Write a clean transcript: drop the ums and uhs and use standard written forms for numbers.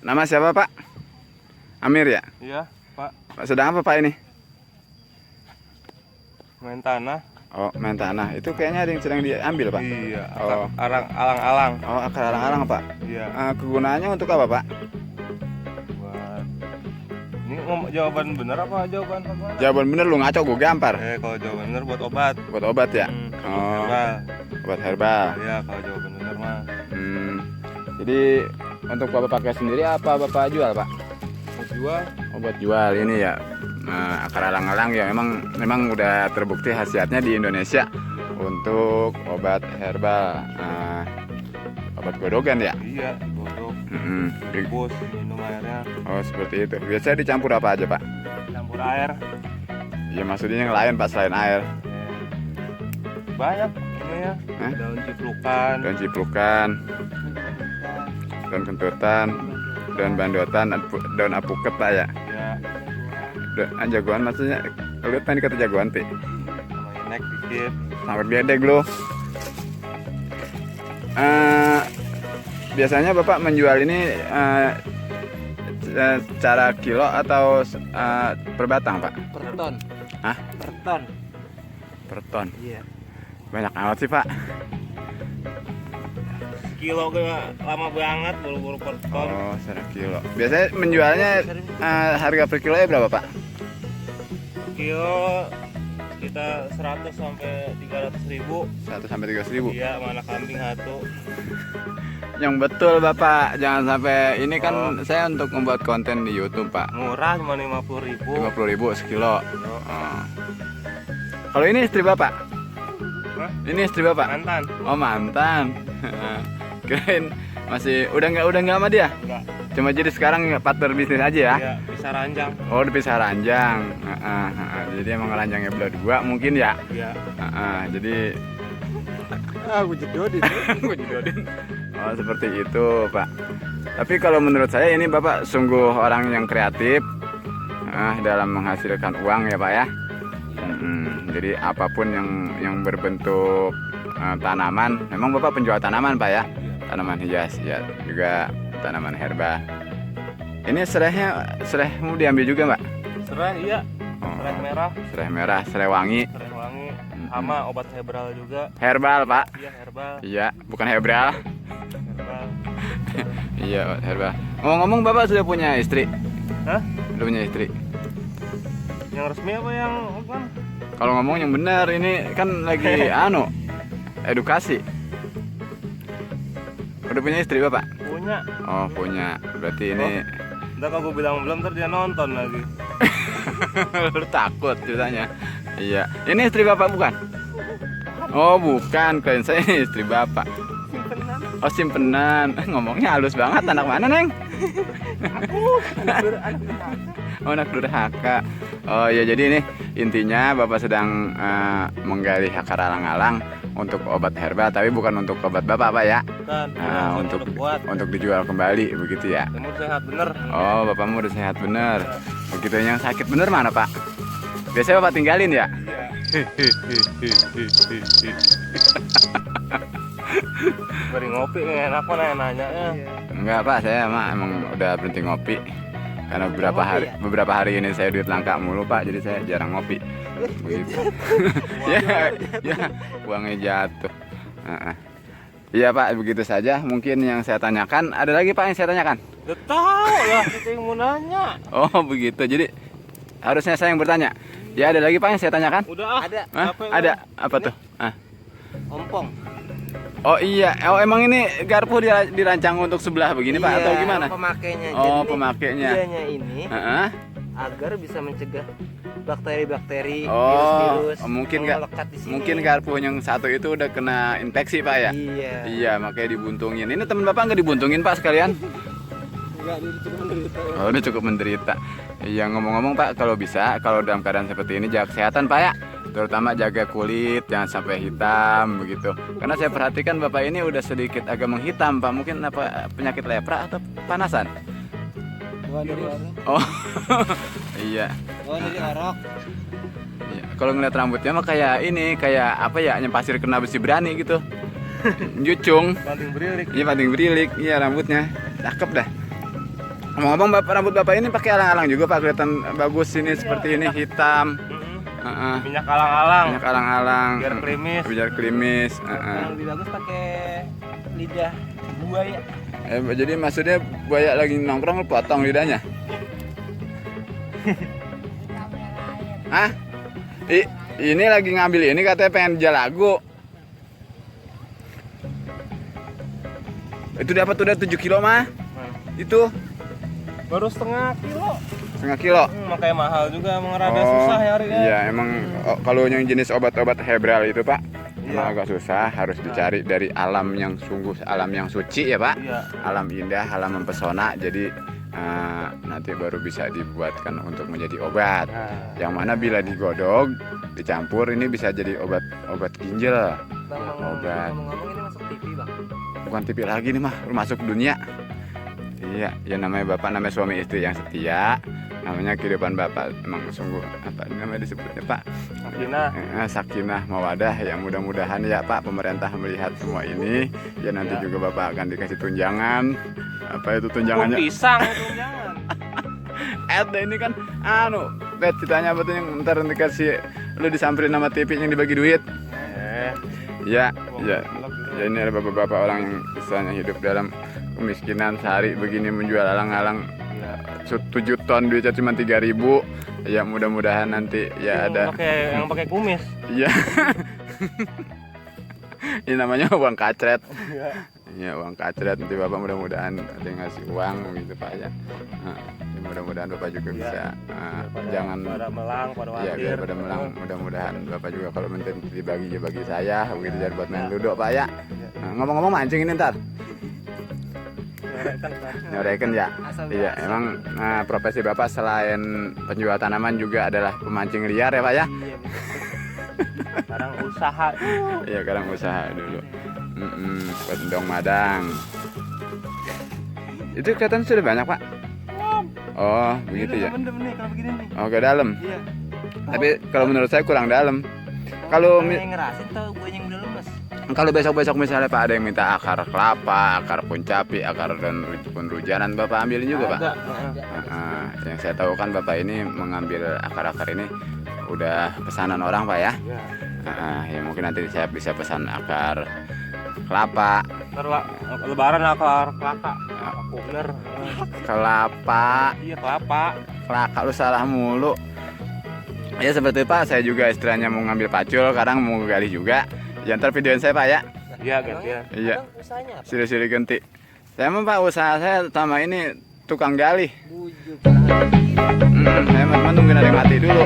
Nama siapa Pak? Amir ya? Iya, Pak. Pak sedang apa Pak ini? Main tanah. Oh, main tanah. Itu kayaknya ada yang sedang diambil Pak. Iya, Oh. alang-alang. Oh, akar alang-alang Pak. Iya. Kegunaannya untuk apa Pak? Buat ini jawaban bener apa jawaban apa? Jawaban bener lu ngaco gue gampar. Kalau jawaban bener buat obat. Buat obat ya? Oh, Herbal. obat herbal. Iya, kalau jawaban bener mah. Jadi untuk Bapak pakai sendiri apa Bapak jual Pak? Jual. Obat jual ini ya. Akar alang-alang ya memang udah terbukti khasiatnya di Indonesia untuk obat herbal. Obat godogan ya? Iya, godok. Rebus, minum airnya. Oh seperti itu. Biasanya dicampur apa aja Pak? Campur air. Ya maksudnya yang lain Pak selain air? Banyak ini ya. Daun ciplukan. Daun ciplukan, daun kentutan, daun bandotan, daun apuket Pak ya? Ya. Jagoan maksudnya, lihat tadi kata jagoan Ti. Naik dikit. Sampai gedeg lu. Biasanya Bapak menjual ini secara kilo atau per batang Pak? Per ton. Hah? Per ton. Per ton. Iya. Banyak amat sih Pak. Kilo lama banget, buru-buru per ton. Oh, secara kilo. Biasanya menjualnya harga per kilo berapa Pak? Kilo kita 100 sampai 300 ribu. 100 sampai 300 ribu. Iya, mana kambing satu. Yang betul Bapak, jangan sampai ini kan saya untuk membuat konten di YouTube Pak. Murah cuma 50 ribu. 50 ribu sekilo. Oh. Kalau ini istri Bapak? Hah? Ini istri Bapak? Mantan. Oh mantan. Keren. Masih udah nggak sama dia? Enggak. Cuma jadi sekarang partner bisnis aja ya? Iya, bisa ranjang. Oh udah pisah ranjang. Jadi emang ranjangnya berdua mungkin ya? Iya. Jadi Gue jedodin. gue jodohin. Oh seperti itu Pak. Tapi kalau menurut saya ini Bapak sungguh orang yang kreatif dalam menghasilkan uang ya Pak ya. Jadi apapun yang berbentuk tanaman, memang Bapak penjual tanaman Pak ya, tanaman hias ya, juga tanaman herba. Ini serai mau diambil juga Mbak? Serai iya. Serai merah. Serai merah, serai wangi. Serai wangi. Sama obat herbal juga. Herbal Pak? Iya herbal. Iya, bukan hebral. Herbal. Iya herbal. Ngomong-ngomong Bapak sudah punya istri? Hah? Sudah punya istri? Yang resmi apa yang bukan? Kalau ngomong yang benar ini kan lagi edukasi. Udah punya istri Bapak? Punya. Oh punya. Berarti ini Ntar kalau gue bilang belum, ntar dia nonton lagi. lu takut ceritanya. Iya. Ini istri Bapak bukan? Oh bukan, kalian saya ini istri Bapak. Simpenan. Oh simpenan. Ngomongnya halus banget. Anak mana Neng? Oh anak durhaka. Oh ya jadi ini intinya Bapak sedang menggali akar alang-alang untuk obat herbal, tapi bukan untuk obat Bapak Pak ya. Bukan. Untuk dijual kembali begitu ya. Kamu sehat bener. Oh bapakmu udah sehat bener. Begitu. Yang sakit bener mana Pak? Biasanya Bapak tinggalin ya? Beri ngopi enak kok nanya ya. Enggak Pak, saya emang udah berhenti ngopi. Karena beberapa hari ini saya duit langka mulu Pak, jadi saya jarang ngopi. Begitu. ya, uangnya jatuh. Iya Pak, begitu saja mungkin yang saya tanyakan. Ada lagi Pak yang saya tanyakan? Udah tahu lah, kita yang mau nanya. Oh begitu, jadi harusnya saya yang bertanya. Ya ada lagi Pak yang saya tanyakan? Udah Ada. Ada, apa tuh? Ompong. Oh iya, oh emang ini garpu dirancang untuk sebelah begini Pak atau gimana? Pemakainya. Oh Jadi, pemakainya. Dianya ini agar bisa mencegah bakteri-bakteri, Oh virus-virus mungkin yang melekat di sini. mungkin garpu yang satu itu udah kena infeksi Pak ya? Iya. Iya makanya dibuntungin. Ini teman Bapak nggak dibuntungin Pak sekalian? Enggak, dia cukup menderita. Oh udah cukup menderita. Iya ngomong-ngomong Pak, kalau bisa kalau dalam keadaan seperti ini jaga kesehatan Pak ya, terutama jaga kulit jangan sampai hitam begitu. Karena saya perhatikan Bapak ini udah sedikit agak menghitam Pak, mungkin apa penyakit lepra atau panasan? Oh iya. Oh dari orok. Iya. Kalau ngeliat rambutnya mah kayak ini, kayak apa ya, pasir kena besi berani gitu. Jucung. Banting berilik. Iya banting berilik, iya rambutnya. Cakep dah. Ngomong-ngomong, rambut bapak ini pakai alang-alang juga pak, kelihatan bagus ini seperti ini hitam. Minyak alang-alang. Minyak alang-alang. Biar klimis. Biar klimis. Yang lebih bagus pakai lidah buaya. Jadi maksudnya buaya lagi nongkrong lu potong lidahnya? Hah? Ini lagi ngambil ini katanya pengen jual lagu. Itu dapat udah 7 kilo mah. Itu Baru setengah kilo. setengah kilo. Makanya mahal juga, emang rada susah nyarinya. Iya, emang kalau yang jenis obat-obat herbal itu pak, Iya. emang agak susah, harus dicari dari alam yang sungguh, alam yang suci ya pak. Iya. Alam indah, alam mempesona. Jadi nanti baru bisa dibuatkan untuk menjadi obat. Nah, Yang mana bila digodok, dicampur ini bisa jadi obat ginjal. Bang, Obat. ngomong-ngomong ini masuk TV bang. Bukan TV lagi nih mah, masuk dunia. Iya, ya namanya bapak, namanya suami istri yang setia. Namanya kehidupan bapak emang sungguh apa namanya disebutnya pak? Sakinah. Sakinah mawadah. Ya mudah-mudahan ya pak pemerintah melihat semua ini. Ya nanti Ya. juga bapak akan dikasih tunjangan. Apa itu tunjangannya? Pisang itu jangan. Ini kan bet ditanya apa tuh yang ntar dikasih lu disamperin sama TV yang dibagi duit. Ya, ya. Ya ini ada bapak-bapak orang yang misalnya hidup dalam kemiskinan, sehari begini menjual alang-alang 7 ton duitnya cuma 3.000. Ya mudah-mudahan nanti ya ada Yang pakai kumis. iya. Ini namanya uang kacret. Ya uang kacret, nanti bapak mudah-mudahan ada yang ngasih uang gitu pak ya. Ya, mudah-mudahan bapak juga bisa jangan pada melang, pada ya watir. biar pada melang. Mudah-mudahan bapak juga kalau minta dibagi ya bagi saya begitu, jangan buat main ludo pak ya. Ngomong-ngomong mancing ini ntar nyoreken ya. Asal Iya emang profesi bapak selain penjual tanaman juga adalah pemancing liar ya pak ya. Iya, Sekarang usaha. Iya sekarang usaha dulu. Pendong madang. Itu kelihatan sudah banyak pak. Oh begitu ya. Mendem nih kalau begini nih. Oh ke dalam. Iya. Tapi kalau menurut saya kurang dalam. Kalau yang ngerasin tau gue yang dulu mas. Kalau besok-besok misalnya Pak ada yang minta akar kelapa, akar puncapi, akar dan penrujanan, Bapak ambilin juga Pak? Ada. Yang saya tahu kan Bapak ini mengambil akar-akar ini udah pesanan orang Pak ya? Iya. Ya mungkin nanti saya bisa pesan akar kelapa, Ntar lebaran akar kelapa. Aku bener. kelapa, Iya kelapa. kelaka lu salah mulu. Ya seperti Pak, saya juga istilahnya mau ngambil pacul, kadang mau gali juga. Ya ntar videoin saya Pak ya? Iya gantian. Iya. Abang usahanya apa? Siri-siri ganti. Saya mah Pak usaha saya sama ini tukang gali. Bujuk. Saya mah nungguin ada yang mati dulu.